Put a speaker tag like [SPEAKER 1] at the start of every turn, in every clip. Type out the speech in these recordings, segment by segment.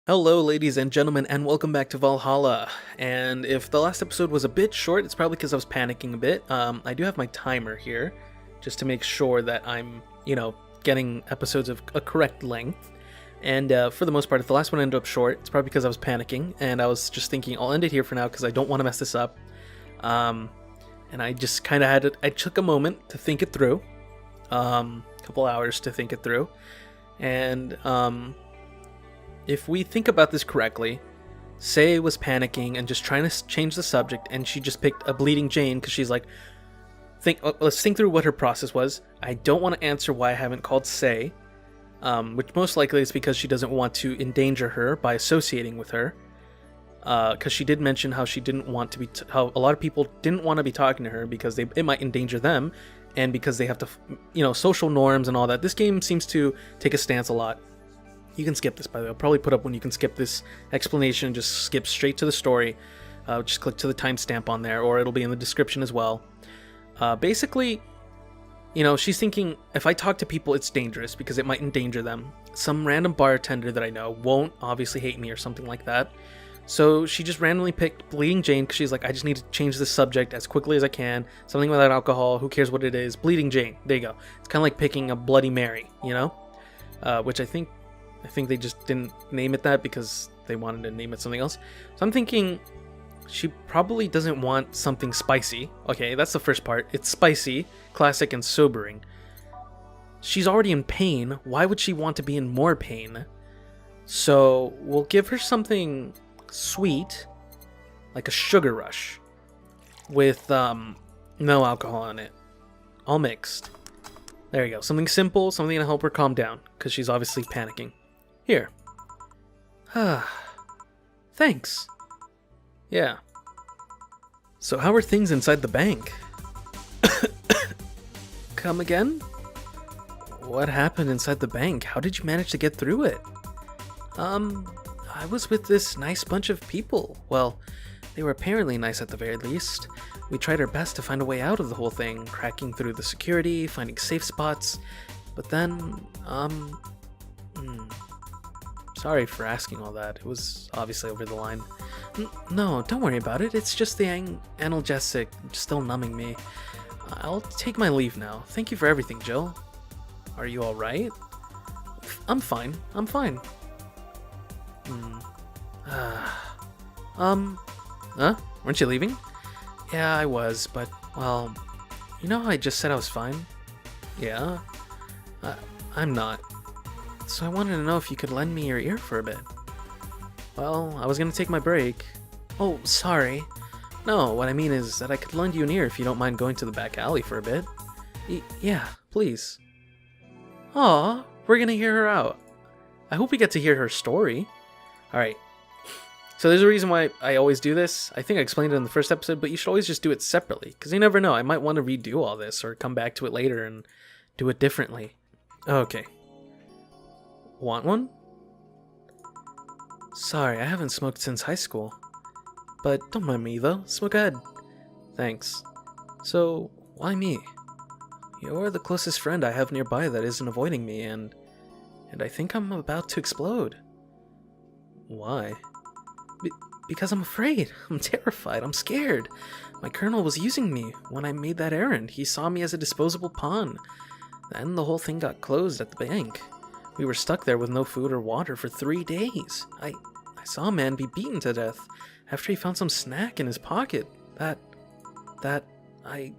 [SPEAKER 1] Hello, ladies and gentlemen, and welcome back to Valhalla. And if the last episode was a bit short, it's probably because I was panicking a bit. I do have my timer here, just to make sure that I'm, getting episodes of a correct length. And for the most part, if the last one ended up short, it's probably because I was panicking, and I was just thinking I'll end it here for now because I don't want to mess this up. And I just kind of I took a moment to think it through, a couple hours to think it through, and if we think about this correctly, Sei was panicking and just trying to change the subject, and she just picked a bleeding Jane because she's like, let's think through what her process was. I don't want to answer why I haven't called Sei, which most likely is because she doesn't want to endanger her by associating with her. Because she did mention how she didn't want to be, how a lot of people didn't want to be talking to her because it might endanger them, and because they have to, social norms and all that. This game seems to take a stance a lot. You can skip this, by the way. I'll probably put up when you can skip this explanation and just skip straight to the story. Just click to the timestamp on there, or it'll be in the description as well. Basically, she's thinking, if I talk to people, it's dangerous because it might endanger them. Some random bartender that I know won't obviously hate me or something like that. So she just randomly picked Bleeding Jane because she's like, I just need to change the subject as quickly as I can. Something without alcohol, who cares what it is. Bleeding Jane, there you go. It's kind of like picking a Bloody Mary, which I think they just didn't name it that because they wanted to name it something else. So I'm thinking she probably doesn't want something spicy. Okay, that's the first part. It's spicy, classic, and sobering. She's already in pain. Why would she want to be in more pain? So we'll give her something sweet, like a sugar rush, with no alcohol in it. All mixed. There you go. Something simple, something to help her calm down, because she's obviously panicking. Here. Thanks. Yeah. So how are things inside the bank? Come again? What happened inside the bank? How did you manage to get through it? I was with this nice bunch of people. Well, they were apparently nice at the very least. We tried our best to find a way out of the whole thing, cracking through the security, finding safe spots. But then, sorry for asking all that. It was obviously over the line. No, don't worry about it. It's just the analgesic still numbing me. I'll take my leave now. Thank you for everything, Jill. Are you alright? I'm fine. Weren't you leaving? Yeah, I was, but, well, I just said I was fine? Yeah? I'm not. So I wanted to know if you could lend me your ear for a bit. Well, I was gonna take my break. Oh, sorry. No, what I mean is that I could lend you an ear if you don't mind going to the back alley for a bit. Yeah, please. Aw, we're gonna hear her out. I hope we get to hear her story. Alright. So there's a reason why I always do this. I think I explained it in the first episode, but you should always just do it separately, because you never know. I might want to redo all this or come back to it later and do it differently. Okay. Want one? Sorry, I haven't smoked since high school. But don't mind me, though. Smoke ahead. Thanks. So, why me? You're the closest friend I have nearby that isn't avoiding me, and I think I'm about to explode. Why? Because I'm afraid. I'm terrified. I'm scared. My colonel was using me when I made that errand. He saw me as a disposable pawn. Then the whole thing got closed at the bank. We were stuck there with no food or water for 3 days. I saw a man be beaten to death after he found some snack in his pocket. When I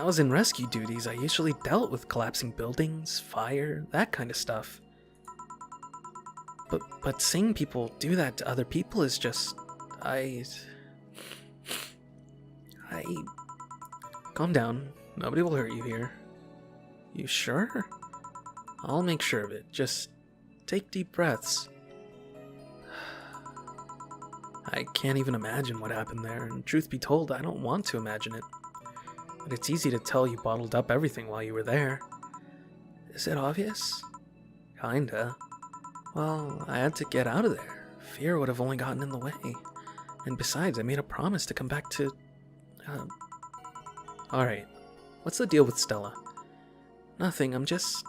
[SPEAKER 1] was in rescue duties, I usually dealt with collapsing buildings, fire, that kind of stuff. But seeing people do that to other people is just... Calm down. Nobody will hurt you here. You sure? I'll make sure of it. Just take deep breaths. I can't even imagine what happened there, and truth be told, I don't want to imagine it. But it's easy to tell you bottled up everything while you were there. Is it obvious? Kinda. Well, I had to get out of there. Fear would have only gotten in the way. And besides, I made a promise to come back to... Alright. What's the deal with Stella? Nothing, I'm just...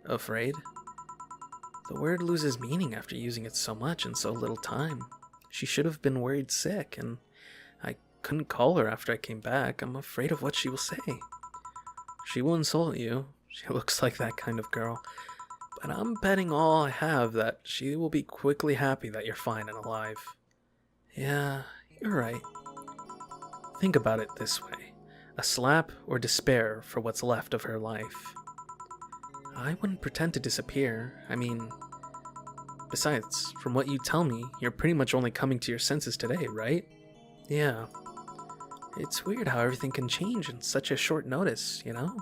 [SPEAKER 1] Afraid? The word loses meaning after using it so much in so little time. She should have been worried sick, and I couldn't call her after I came back. I'm afraid of what she will say. She will insult you. She looks like that kind of girl. But I'm betting all I have that she will be quickly happy that you're fine and alive. Yeah, you're right. Think about it this way. A slap or despair for what's left of her life. I wouldn't pretend to disappear. I mean, besides, from what you tell me, you're pretty much only coming to your senses today, right? Yeah. It's weird how everything can change in such a short notice, you know?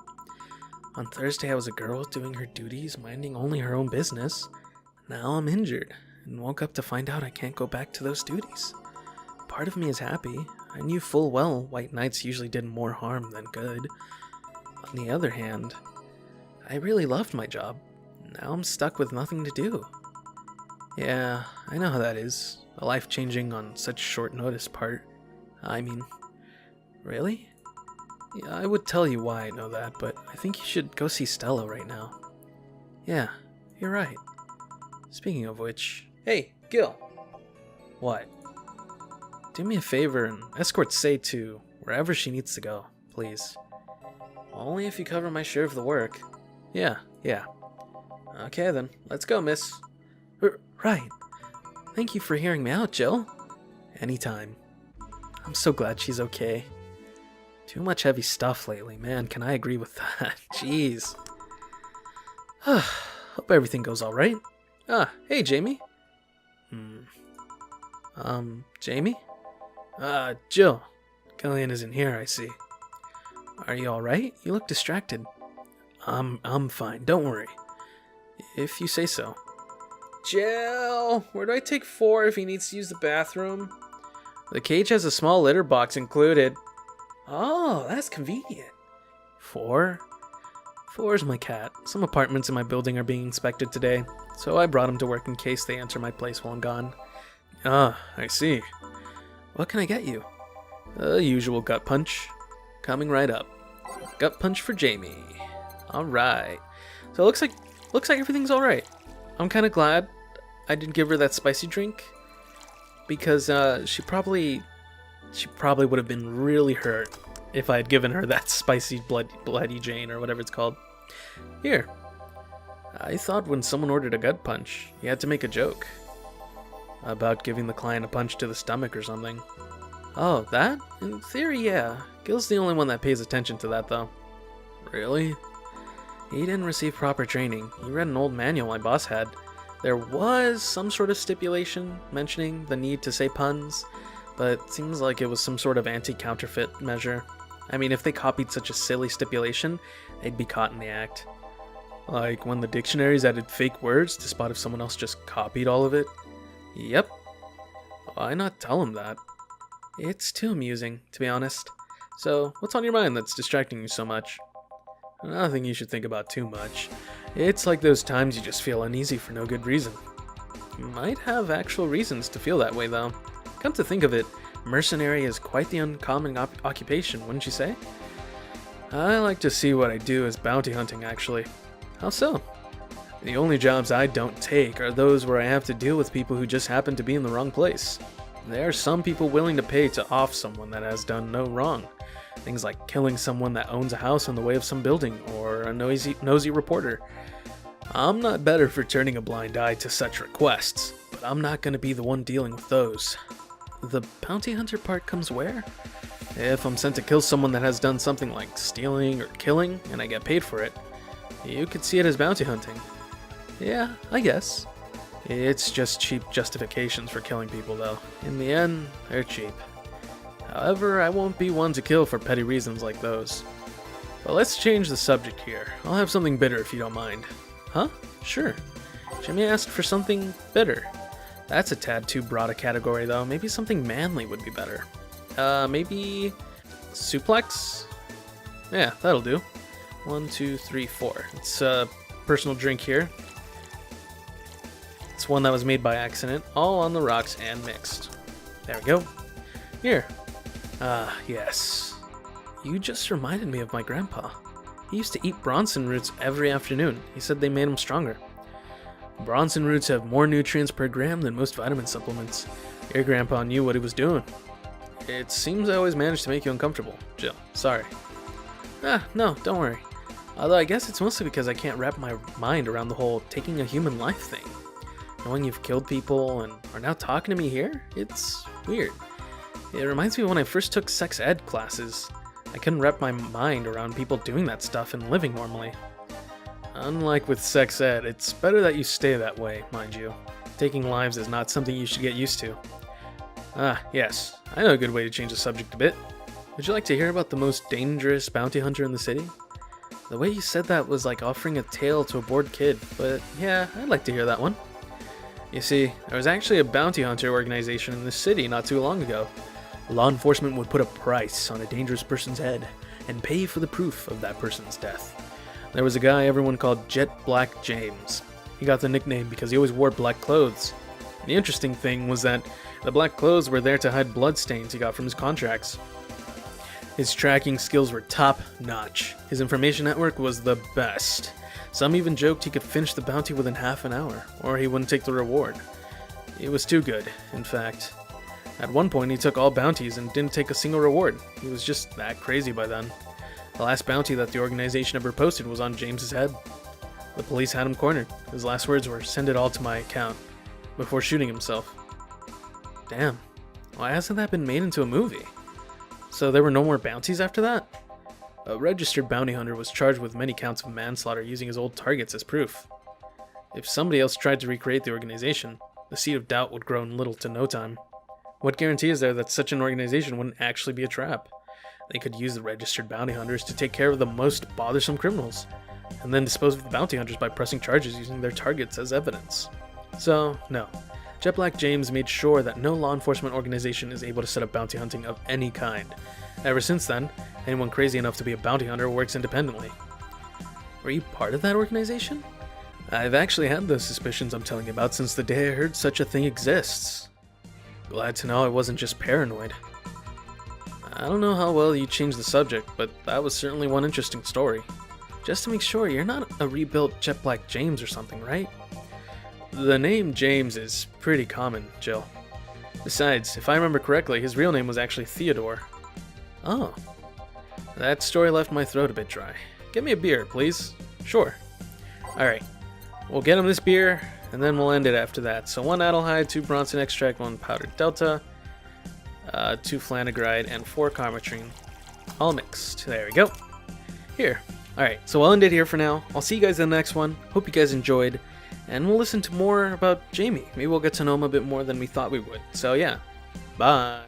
[SPEAKER 1] On Thursday I was a girl doing her duties, minding only her own business. Now I'm injured, and woke up to find out I can't go back to those duties. Part of me is happy. I knew full well white knights usually did more harm than good. On the other hand, I really loved my job. Now I'm stuck with nothing to do. Yeah, I know how that is. The life-changing on such short notice part. I mean, really? Yeah, I would tell you why I know that, but I think you should go see Stella right now. Yeah, you're right. Speaking of which... Hey, Gil! What? Do me a favor and escort Sei to wherever she needs to go, please. Only if you cover my share of the work. Yeah. Okay then, let's go, miss. Right. Thank you for hearing me out, Jill. Anytime. I'm so glad she's okay. Too much heavy stuff lately, man, can I agree with that? Jeez. Hope everything goes alright. Hey, Jamie. Jamie? Jill. Killian isn't here, I see. Are you alright? You look distracted. I'm fine, don't worry. If you say so. Jill! Where do I take 4 if he needs to use the bathroom? The cage has a small litter box included. Oh, that's convenient. 4? 4's my cat. Some apartments in my building are being inspected today, so I brought him to work in case they enter my place while I'm gone. I see. What can I get you? The usual gut punch. Coming right up. Gut punch for Jamie. Alright. So it looks like everything's alright. I'm kinda glad I didn't give her that spicy drink, because she probably would have been really hurt if I had given her that spicy bloody Jane or whatever it's called. Here. I thought when someone ordered a gut punch, you had to make a joke about giving the client a punch to the stomach or something. Oh, that? In theory, yeah. Gil's the only one that pays attention to that, though. Really? He didn't receive proper training. He read an old manual my boss had. There was some sort of stipulation mentioning the need to say puns, but it seems like it was some sort of anti-counterfeit measure. I mean, if they copied such a silly stipulation, they'd be caught in the act. Like when the dictionaries added fake words to spot if someone else just copied all of it. Yep. Why not tell him that? It's too amusing, to be honest. So, what's on your mind that's distracting you so much? Nothing you should think about too much. It's like those times you just feel uneasy for no good reason. You might have actual reasons to feel that way, though. Come to think of it, mercenary is quite the uncommon occupation, wouldn't you say? I like to see what I do as bounty hunting, actually. How so? The only jobs I don't take are those where I have to deal with people who just happen to be in the wrong place. There are some people willing to pay to off someone that has done no wrong. Things like killing someone that owns a house on the way of some building, or a nosy reporter. I'm not better for turning a blind eye to such requests, but I'm not going to be the one dealing with those. The bounty hunter part comes where? If I'm sent to kill someone that has done something like stealing or killing, and I get paid for it, you could see it as bounty hunting. Yeah, I guess. It's just cheap justifications for killing people, though. In the end, they're cheap. However, I won't be one to kill for petty reasons like those. But let's change the subject here. I'll have something bitter if you don't mind. Huh? Sure. Jimmy asked for something bitter. That's a tad too broad a category, though. Maybe something manly would be better. Maybe suplex? Yeah, that'll do. 1, 2, 3, 4. It's a personal drink here. It's one that was made by accident, all on the rocks and mixed. There we go. Here. Yes. You just reminded me of my grandpa. He used to eat Bronson roots every afternoon. He said they made him stronger. Bronson roots have more nutrients per gram than most vitamin supplements. Your grandpa knew what he was doing. It seems I always manage to make you uncomfortable, Jill. Sorry. No, don't worry. Although I guess it's mostly because I can't wrap my mind around the whole taking a human life thing. Knowing you've killed people and are now talking to me here, it's weird. It reminds me of when I first took sex ed classes. I couldn't wrap my mind around people doing that stuff and living normally. Unlike with sex ed, it's better that you stay that way, mind you. Taking lives is not something you should get used to. Yes, I know a good way to change the subject a bit. Would you like to hear about the most dangerous bounty hunter in the city? The way you said that was like offering a tale to a bored kid, but yeah, I'd like to hear that one. You see, there was actually a bounty hunter organization in this city not too long ago. Law enforcement would put a price on a dangerous person's head and pay for the proof of that person's death. There was a guy everyone called Jet Black James. He got the nickname because he always wore black clothes. The interesting thing was that the black clothes were there to hide bloodstains he got from his contracts. His tracking skills were top-notch. His information network was the best. Some even joked he could finish the bounty within half an hour, or he wouldn't take the reward. It was too good, in fact. At one point, he took all bounties and didn't take a single reward. He was just that crazy by then. The last bounty that the organization ever posted was on James's head. The police had him cornered. His last words were, "Send it all to my account," before shooting himself. Damn. Why hasn't that been made into a movie? So there were no more bounties after that? A registered bounty hunter was charged with many counts of manslaughter using his old targets as proof. If somebody else tried to recreate the organization, the seed of doubt would grow in little to no time. What guarantee is there that such an organization wouldn't actually be a trap? They could use the registered bounty hunters to take care of the most bothersome criminals, and then dispose of the bounty hunters by pressing charges using their targets as evidence. So, no. Jet Black James made sure that no law enforcement organization is able to set up bounty hunting of any kind. Ever since then, anyone crazy enough to be a bounty hunter works independently. Were you part of that organization? I've actually had those suspicions I'm telling you about since the day I heard such a thing exists. Glad to know I wasn't just paranoid. I don't know how well you changed the subject, but that was certainly one interesting story. Just to make sure, you're not a rebuilt Jet Black James or something, right? The name James is pretty common, Jill. Besides, if I remember correctly, his real name was actually Theodore. Oh. That story left my throat a bit dry. Get me a beer, please. Sure. Alright. We'll get him this beer, and then we'll end it after that. So 1 Adelhyde, 2 Bronson Extract, 1 Powdered Delta, 2 Flanagride, and 4 Carmetrine. All mixed. There we go. Here. Alright, so I'll end it here for now. I'll see you guys in the next one. Hope you guys enjoyed. And we'll listen to more about Jamie. Maybe we'll get to know him a bit more than we thought we would. So yeah. Bye.